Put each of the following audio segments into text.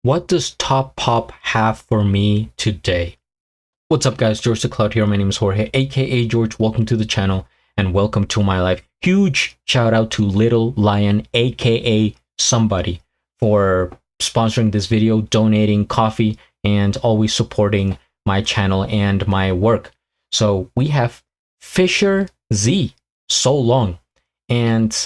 What does Top Pop have for me today? What's up, guys? GeorgeTheCloud here. My name is Jorge, aka George. Welcome to the channel and welcome to my life. Huge shout out to Little Lion, aka Somebody, for sponsoring this video, donating coffee, and always supporting my channel and my work. So we have Fischer Z, So Long. And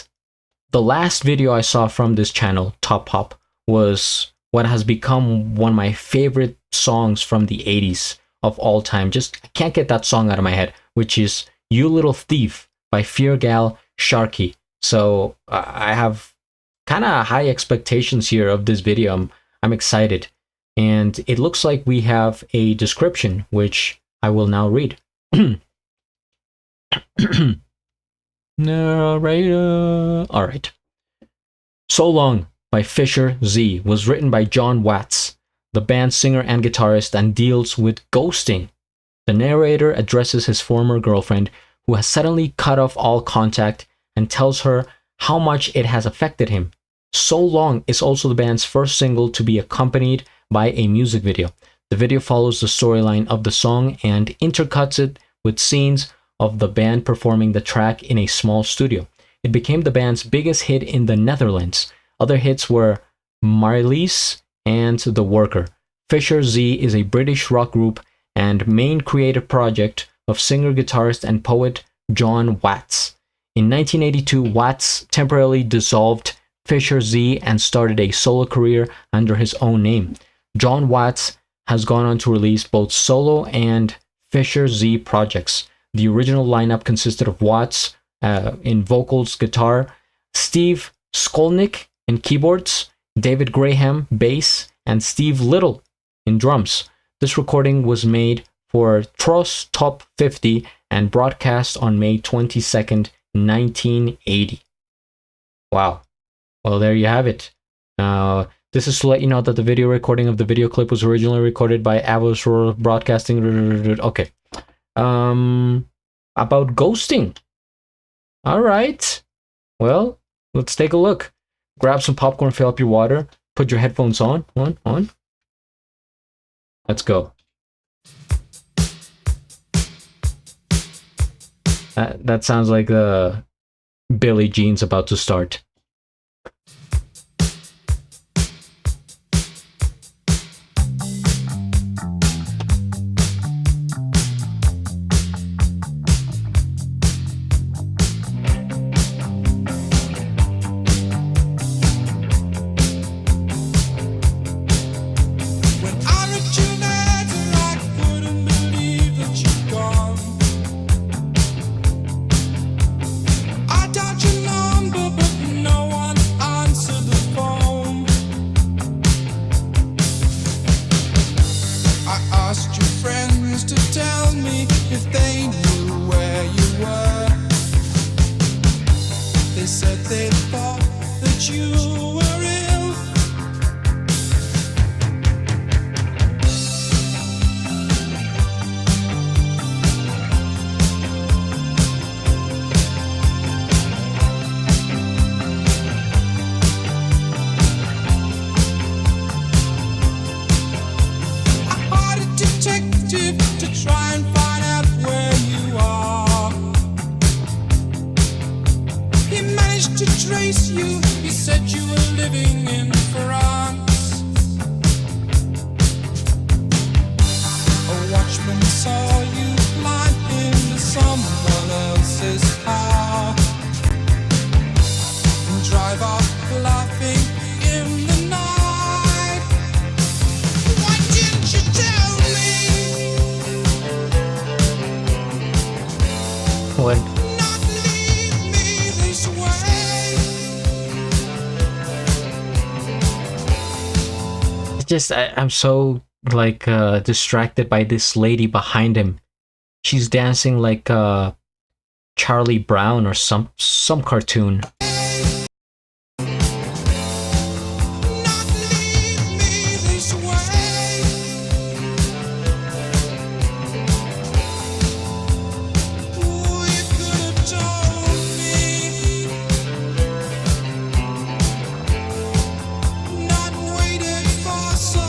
the last video I saw from this channel, Top Pop, was what has become one of my favorite songs from the 80s of all time. I can't get that song out of my head, which is You Little Thief by Feargal Sharkey. So I have kind of high expectations here of this video. I'm excited. And it looks like we have a description, which I will now read. Narrator. All right. So Long by Fischer Z was written by John Watts, the band's singer and guitarist, and deals with ghosting. The narrator addresses his former girlfriend, who has suddenly cut off all contact, and tells her how much it has affected him. So Long is also the band's first single to be accompanied by a music video. The video follows the storyline of the song and intercuts it with scenes of the band performing the track in a small studio. It became the band's biggest hit in the Netherlands. Other hits were Marlies and The Worker. Fischer Z is a British rock group and main creative project of singer, guitarist, and poet John Watts. In 1982, Watts temporarily dissolved Fischer Z and started a solo career under his own name. John Watts has gone on to release both solo and Fischer Z projects. The original lineup consisted of Watts in vocals, guitar, Steve Skolnick in keyboards, David Graham bass, and Steve Little in drums. This recording was made for Tross Top 50 and broadcast on May 22nd, 1980. Wow. Well, there you have it. This is to let you know that the video recording of the video clip was originally recorded by Avos Broadcasting. Okay. About ghosting. All right. Well, let's take a look. Grab some popcorn, fill up your water, put your headphones on. On. Let's go. That sounds like Billie Jean's about to start. They said they thought that you were ill. I hired a detective to try and find out where you are. He managed to trace you. He said you were living in France. A watchman saw you climb into someone else's car and drive off laughing in the night. Why didn't you tell me? What? Not leave me this way. I'm so like distracted by this lady behind him. She's dancing like Charlie Brown or some cartoon. Not leave me this way. Ooh, you could have told me. Not waited for so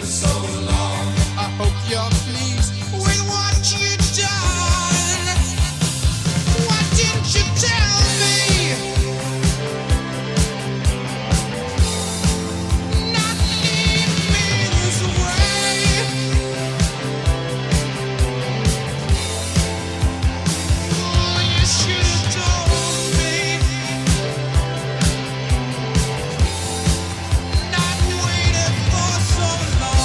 for so long. I hope you're pleased with what you've done. Why didn't you tell me? Not leave me this way. Oh, you should have told me. Not waited for so long.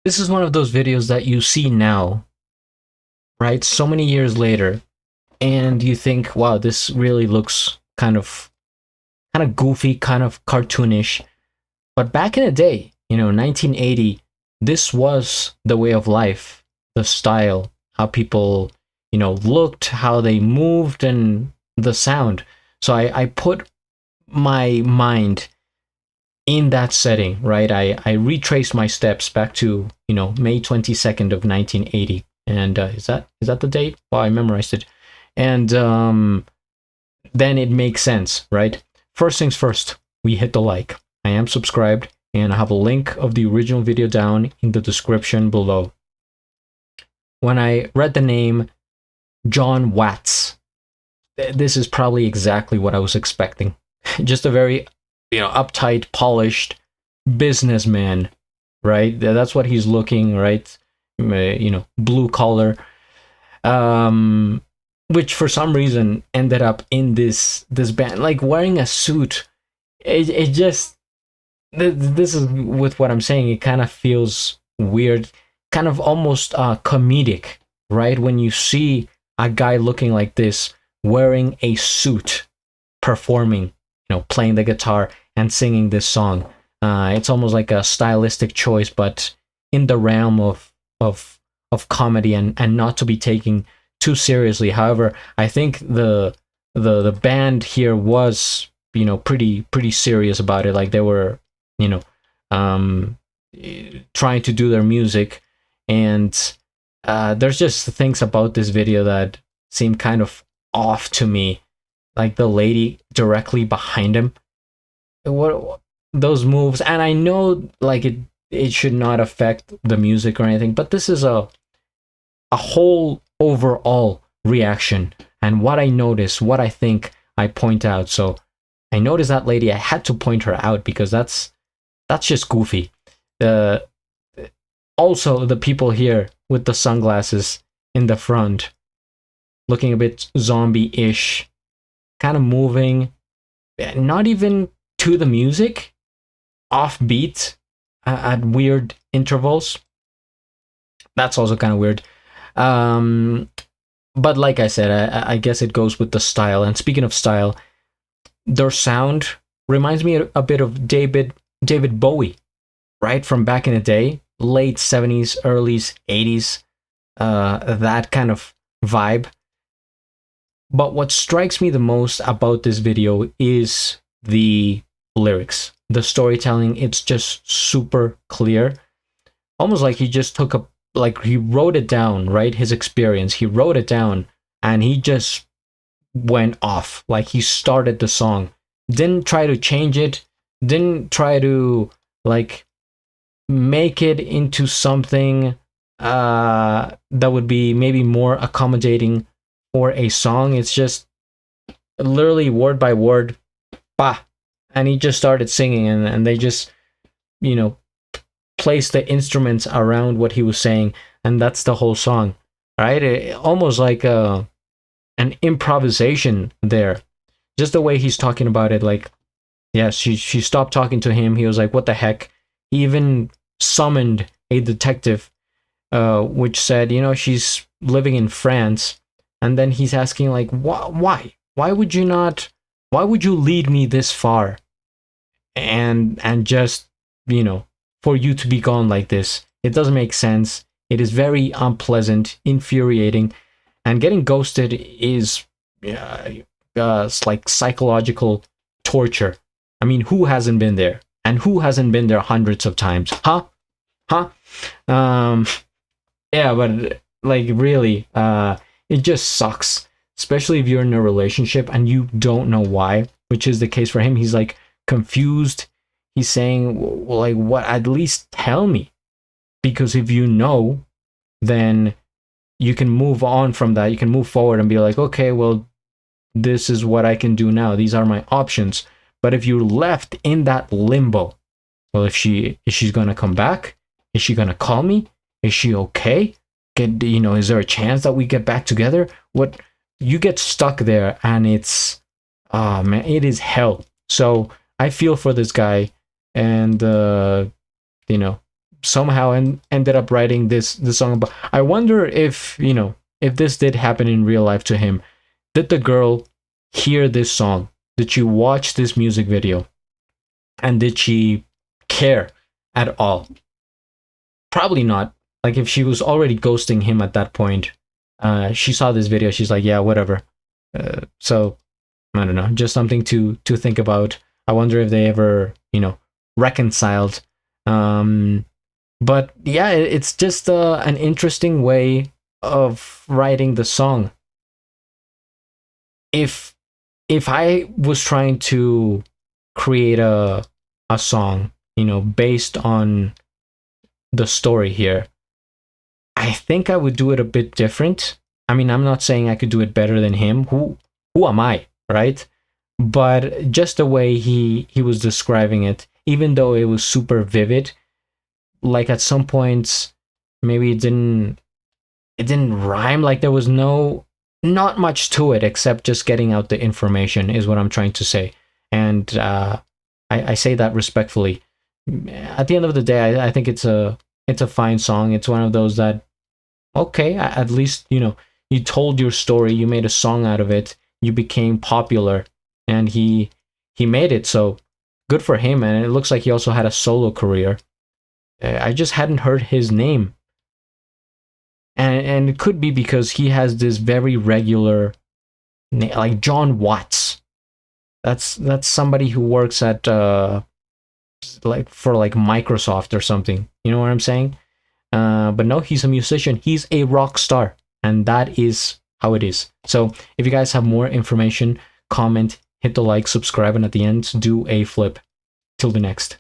This is one of those videos that you see now, right? So many years later, and you think, wow, this really looks kind of goofy, kind of cartoonish. But back in the day, 1980, this was the way of life, the style, how people, looked, how they moved, and the sound. So I put my mind in that setting, right? I retraced my steps back to, May 22nd of 1980. And is that the date? Well, I memorized it. And then it makes sense, right? First things first, we hit the like. I am subscribed, and I have a link of the original video down in the description below. When I read the name John Watts, this is probably exactly what I was expecting. Just a very, uptight, polished businessman, right? That's what he's looking, right? Blue collar, which for some reason ended up in this band, like wearing a suit. It just, this is with what I'm saying. It kind of feels weird, kind of almost comedic, right? When you see a guy looking like this, wearing a suit, performing, playing the guitar and singing this song. It's almost like a stylistic choice, but in the realm of comedy and not to be taken too seriously. However, I think the band here was, pretty serious about it. Like they were, trying to do their music, and there's just things about this video that seem kind of off to me. Like the lady directly behind him, what those moves, and I know like it should not affect the music or anything, but this is a whole overall reaction, and what I notice, what I think, I point out. So I noticed that lady, I had to point her out because that's just goofy. Also the people here with the sunglasses in the front, looking a bit zombie-ish, kind of moving, not even to the music, offbeat at weird intervals. That's also kind of weird. But like I said, I guess it goes with the style. And speaking of style, their sound reminds me a bit of David Bowie, right? From back in the day, late 70s, early 80s, that kind of vibe. But what strikes me the most about this video is the lyrics, the storytelling. It's just super clear, almost like he just he wrote it down, right? His experience, he wrote it down and he just went off. Like he started the song, didn't try to change it, didn't try to like make it into something that would be maybe more accommodating for a song. It's just literally word by word, bah, and he just started singing, and they just, placed the instruments around what he was saying, and that's the whole song, right? Almost like an improvisation there. Just the way he's talking about it, like, yeah, she stopped talking to him. He was like, what the heck? He even summoned a detective, which said, she's living in France. And then he's asking, like, why? Why would you lead me this far? And just, for you to be gone like this. It doesn't make sense. It is very unpleasant, infuriating, and getting ghosted is it's like psychological torture. I mean, who hasn't been there? And who hasn't been there hundreds of times? Huh? Yeah, but like really, it just sucks, especially if you're in a relationship and you don't know why, which is the case for him. He's like confused. He's saying, well, like, what? At least tell me, because if you know, then you can move on from that. You can move forward and be like, okay, well, this is what I can do now. These are my options. But if you're left in that limbo, well, if she's gonna come back, is she gonna call me? Is she okay? Is there a chance that we get back together? What, you get stuck there, and it's, oh man, it is hell. So I feel for this guy, and somehow ended up writing this song. But I wonder if if this did happen in real life to him. Did the girl hear this song? Did she watch this music video? And did she care at all? Probably not. Like, if she was already ghosting him at that point, she saw this video, she's like, yeah, whatever. So I don't know, just something to think about. I wonder if they ever reconciled. But yeah, it's just an interesting way of writing the song. If I was trying to create a song, based on the story here, I think I would do it a bit different. I mean, I'm not saying I could do it better than him. Who am I, right? But just the way he was describing it, even though it was super vivid, like at some points maybe it didn't rhyme. Like, there was not much to it except just getting out the information, is what I'm trying to say. And I say that respectfully. At the end of the day, I think it's a fine song. It's one of those that, okay, at least you told your story, you made a song out of it, you became popular, and he made it. So good for him. And it looks like he also had a solo career. I just hadn't heard his name, and it could be because he has this very regular name, like John Watts. That's somebody who works at like Microsoft or something. You know what I'm saying? But no, he's a musician. He's a rock star, and that is how it is. So if you guys have more information, comment, hit the like, subscribe, and at the end, do a flip. Till the next.